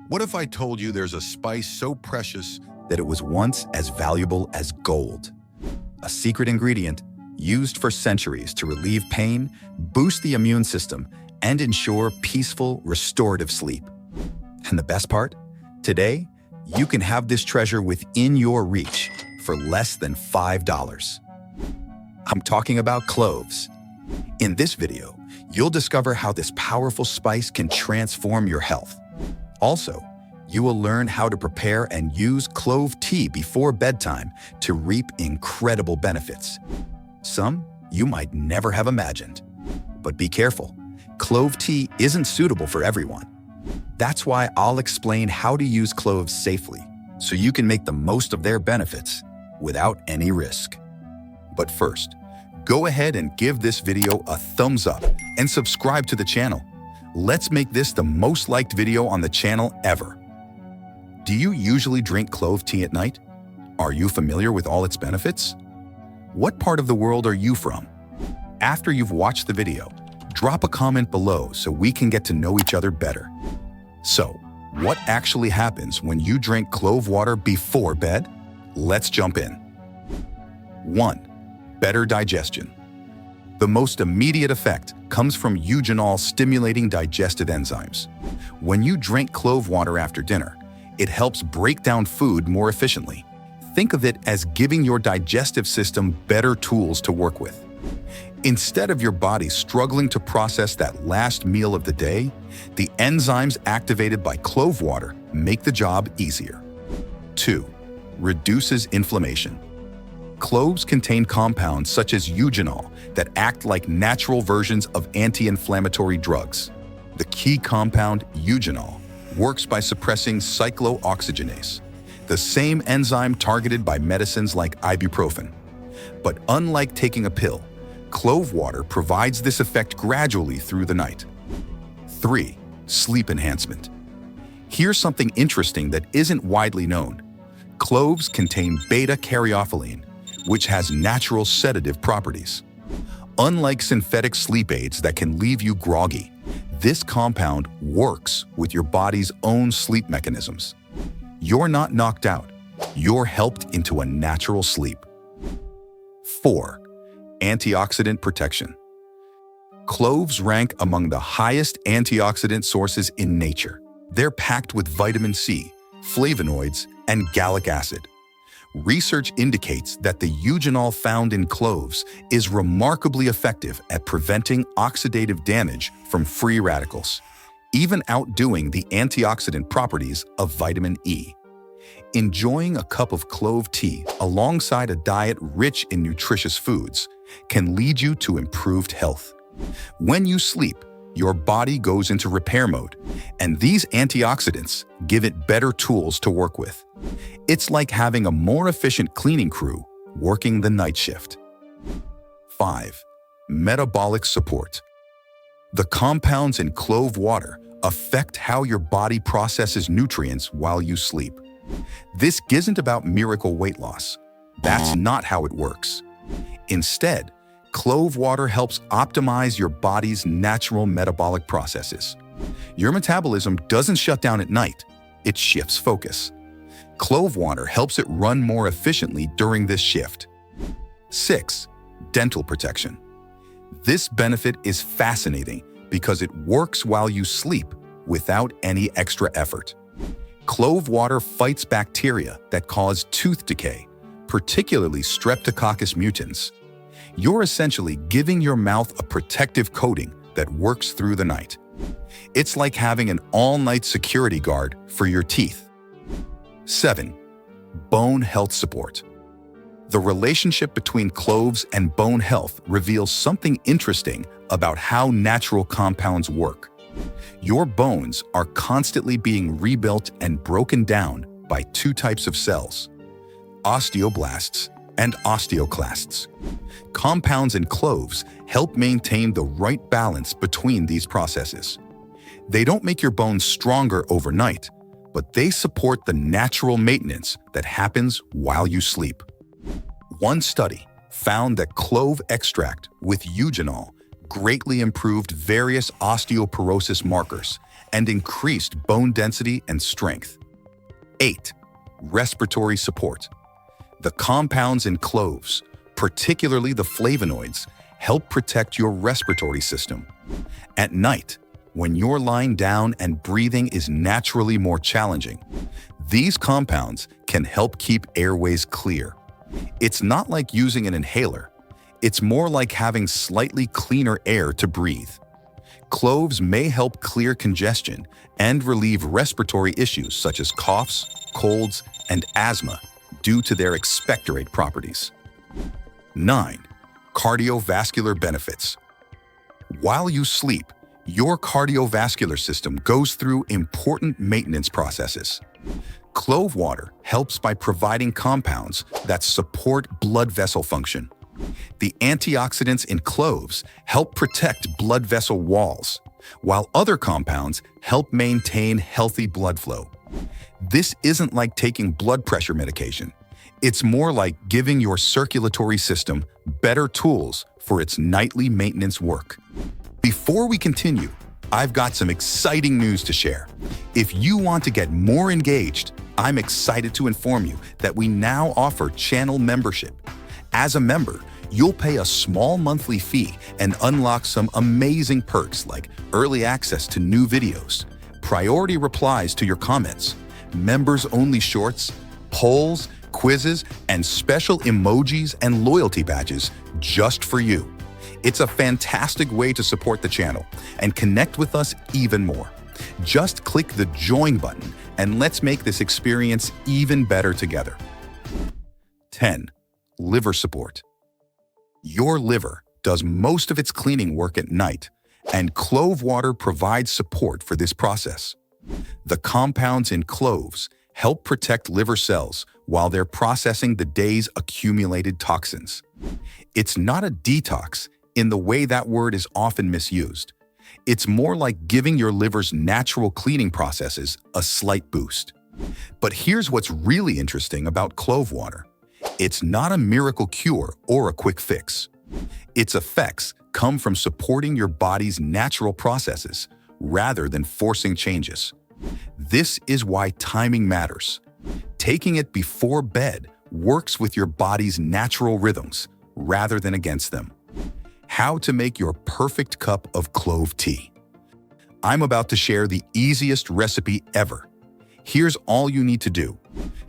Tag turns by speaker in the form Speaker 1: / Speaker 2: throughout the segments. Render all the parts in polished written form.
Speaker 1: What if I told you there's a spice so precious that it was once as valuable as gold? A secret ingredient used for centuries to relieve pain, boost the immune system, and ensure peaceful, restorative sleep. And the best part? Today, you can have this treasure within your reach for less than $5. I'm talking about cloves. In this video, you'll discover how this powerful spice can transform your health. Also, you will learn how to prepare and use clove tea before bedtime to reap incredible benefits. Some you might never have imagined. But be careful, clove tea isn't suitable for everyone. That's why I'll explain how to use cloves safely, so you can make the most of their benefits without any risk. But first, go ahead and give this video a thumbs up and subscribe to the channel. Let's make this the most liked video on the channel ever. Do you usually drink clove tea at night? Are you familiar with all its benefits? What part of the world are you from? After you've watched the video, drop a comment below so we can get to know each other better. So, what actually happens when you drink clove water before bed? Let's jump in. 1. Better digestion. The most immediate effect comes from eugenol stimulating digestive enzymes. When you drink clove water after dinner, it helps break down food more efficiently. Think of it as giving your digestive system better tools to work with. Instead of your body struggling to process that last meal of the day, the enzymes activated by clove water make the job easier. 2. Reduces inflammation. Cloves contain compounds such as eugenol that act like natural versions of anti-inflammatory drugs. The key compound, eugenol, works by suppressing cyclooxygenase, the same enzyme targeted by medicines like ibuprofen. But unlike taking a pill, clove water provides this effect gradually through the night. 3. Sleep enhancement. Here's something interesting that isn't widely known. Cloves contain beta-caryophyllene, which has natural sedative properties. Unlike synthetic sleep aids that can leave you groggy, this compound works with your body's own sleep mechanisms. You're not knocked out, you're helped into a natural sleep. 4. Antioxidant protection. Cloves rank among the highest antioxidant sources in nature. They're packed with vitamin C, flavonoids, and gallic acid. Research indicates that the eugenol found in cloves is remarkably effective at preventing oxidative damage from free radicals, even outdoing the antioxidant properties of vitamin E. Enjoying a cup of clove tea alongside a diet rich in nutritious foods can lead you to improved health. When you sleep, your body goes into repair mode, and these antioxidants give it better tools to work with. It's like having a more efficient cleaning crew working the night shift. 5. Metabolic support. The compounds in clove water affect how your body processes nutrients while you sleep. This isn't about miracle weight loss. That's not how it works. Instead, clove water helps optimize your body's natural metabolic processes. Your metabolism doesn't shut down at night, it shifts focus. Clove water helps it run more efficiently during this shift. 6. Dental protection. This benefit is fascinating because it works while you sleep without any extra effort. Clove water fights bacteria that cause tooth decay, particularly Streptococcus mutans. You're essentially giving your mouth a protective coating that works through the night. It's like having an all-night security guard for your teeth. 7. Bone health support. The relationship between cloves and bone health reveals something interesting about how natural compounds work. Your bones are constantly being rebuilt and broken down by two types of cells: osteoblasts and osteoclasts. Compounds in cloves help maintain the right balance between these processes. They don't make your bones stronger overnight, but they support the natural maintenance that happens while you sleep. One study found that clove extract with eugenol greatly improved various osteoporosis markers and increased bone density and strength. 8. Respiratory support. The compounds in cloves, particularly the flavonoids, help protect your respiratory system. At night, when you're lying down and breathing is naturally more challenging, these compounds can help keep airways clear. It's not like using an inhaler. It's more like having slightly cleaner air to breathe. Cloves may help clear congestion and relieve respiratory issues such as coughs, colds, and asthma due to their expectorate properties. 9. Cardiovascular benefits. While you sleep, your cardiovascular system goes through important maintenance processes. Clove water helps by providing compounds that support blood vessel function. The antioxidants in cloves help protect blood vessel walls, while other compounds help maintain healthy blood flow. This isn't like taking blood pressure medication. It's more like giving your circulatory system better tools for its nightly maintenance work. Before we continue, I've got some exciting news to share. If you want to get more engaged, I'm excited to inform you that we now offer channel membership. As a member, you'll pay a small monthly fee and unlock some amazing perks like early access to new videos, priority replies to your comments, members-only shorts, polls, quizzes, and special emojis and loyalty badges just for you. It's a fantastic way to support the channel and connect with us even more. Just click the join button and let's make this experience even better together. 10. Liver support. Your liver does most of its cleaning work at night, and clove water provides support for this process. The compounds in cloves help protect liver cells while they're processing the day's accumulated toxins. It's not a detox in the way that word is often misused. It's more like giving your liver's natural cleaning processes a slight boost. But here's what's really interesting about clove water. It's not a miracle cure or a quick fix. Its effects come from supporting your body's natural processes rather than forcing changes. This is why timing matters. Taking it before bed works with your body's natural rhythms rather than against them. How to make your perfect cup of clove tea. I'm about to share the easiest recipe ever. Here's all you need to do.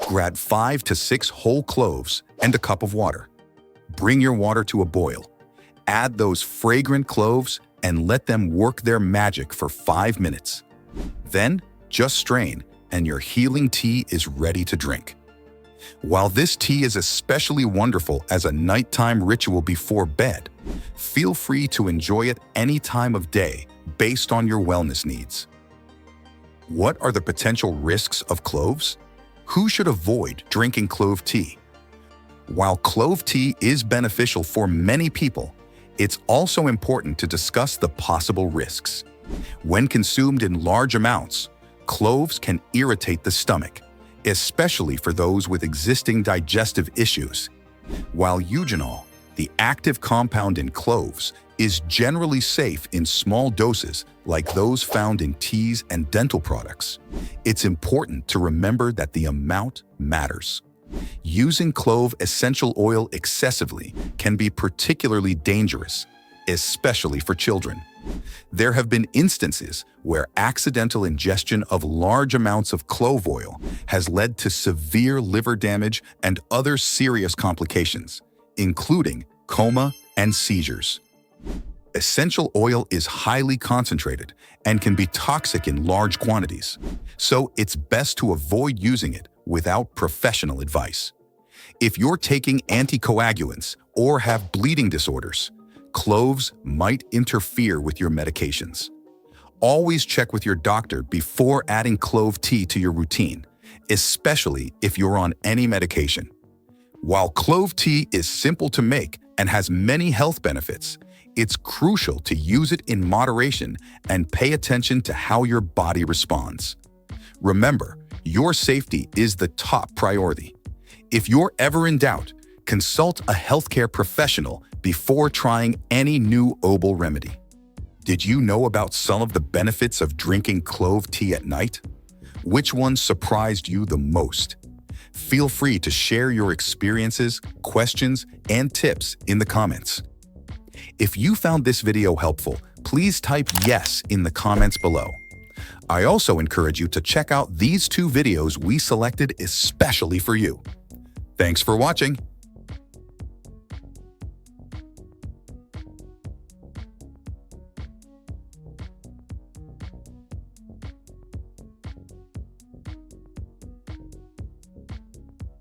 Speaker 1: Grab 5 to 6 whole cloves and a cup of water. Bring your water to a boil. Add those fragrant cloves and let them work their magic for 5 minutes. Then, just strain and your healing tea is ready to drink. While this tea is especially wonderful as a nighttime ritual before bed, feel free to enjoy it any time of day based on your wellness needs. What are the potential risks of cloves? Who should avoid drinking clove tea? While clove tea is beneficial for many people, it's also important to discuss the possible risks. When consumed in large amounts, cloves can irritate the stomach, especially for those with existing digestive issues. While eugenol, the active compound in cloves, is generally safe in small doses like those found in teas and dental products, it's important to remember that the amount matters. Using clove essential oil excessively can be particularly dangerous, especially for children. There have been instances where accidental ingestion of large amounts of clove oil has led to severe liver damage and other serious complications, including coma and seizures. Essential oil is highly concentrated and can be toxic in large quantities, so it's best to avoid using it without professional advice. If you're taking anticoagulants or have bleeding disorders, cloves might interfere with your medications. Always check with your doctor before adding clove tea to your routine, especially if you're on any medication. While clove tea is simple to make and has many health benefits, it's crucial to use it in moderation and pay attention to how your body responds. Remember, your safety is the top priority. If you're ever in doubt, consult a healthcare professional before trying any new herbal remedy. Did you know about some of the benefits of drinking clove tea at night? Which one surprised you the most? Feel free to share your experiences, questions, and tips in the comments. If you found this video helpful, please type yes in the comments below. I also encourage you to check out these 2 videos we selected especially for you. Thanks for watching.